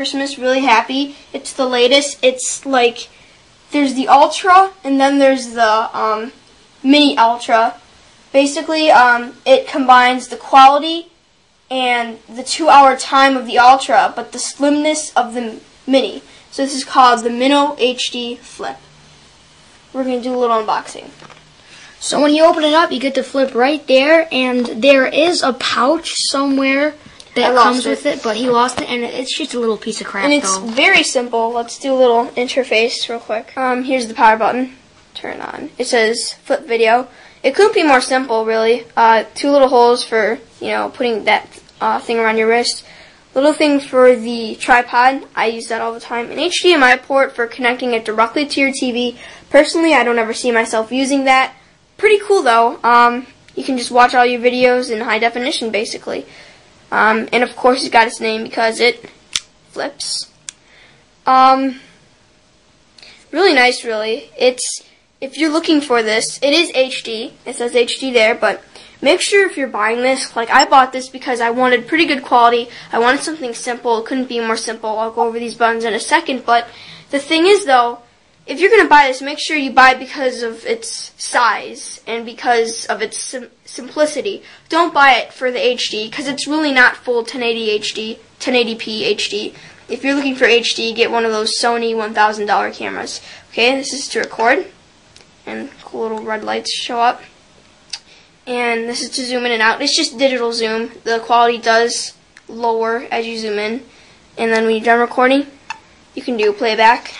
Christmas, really happy. It's the latest. It's like, there's the Ultra, and then there's the Mini Ultra. Basically, it combines the quality and the 2-hour time of the Ultra, but the slimness of the Mini. So this is called the Mino HD Flip. We're going to do a little unboxing. So when you open it up, you get the flip right there, and there is a pouch somewhere that comes with it, but he lost it, and it's just a little piece of crap, and it's very simple. Let's do a little interface real quick. Here's the power button. Turn it on. It says flip video. It couldn't be more simple, really. 2 little holes for, putting that thing around your wrist. Little thing for the tripod. I use that all the time. An HDMI port for connecting it directly to your TV. Personally, I don't ever see myself using that. Pretty cool, though. You can just watch all your videos in high definition, basically. And of course, it's got its name because it flips. Really nice, really. If you're looking for this, it is HD. It says HD there, but make sure if you're buying this, like I bought this because I wanted pretty good quality. I wanted something simple. It couldn't be more simple. I'll go over these buttons in a second, but the thing is, though, if you're going to buy this, make sure you buy it because of its size and because of its simplicity. Don't buy it for the HD because it's really not full 1080 HD, 1080p HD. If you're looking for HD, get one of those Sony $1,000 cameras. Okay, this is to record, and cool little red lights show up. And this is to zoom in and out. It's just digital zoom. The quality does lower as you zoom in. And then when you're done recording, you can do playback.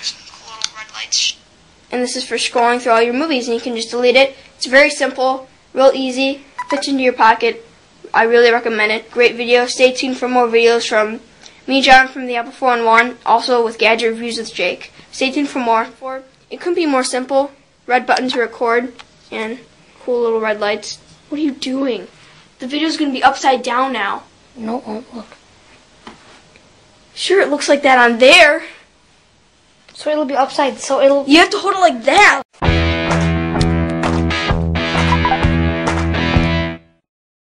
And this is for scrolling through all your movies, and you can just delete it. It's very simple, real easy, fits into your pocket. I really recommend it. Great video. Stay tuned for more videos from me, John, from the Apple 4-in-1, also with Gadget Reviews with Jake. Stay tuned for more. It couldn't be more simple. Red button to record, and cool little red lights. What are you doing? The video's going to be upside down now. No, it won't look. Sure, it looks like that on there. So it'll be upside, so it'll... You have to hold it like that.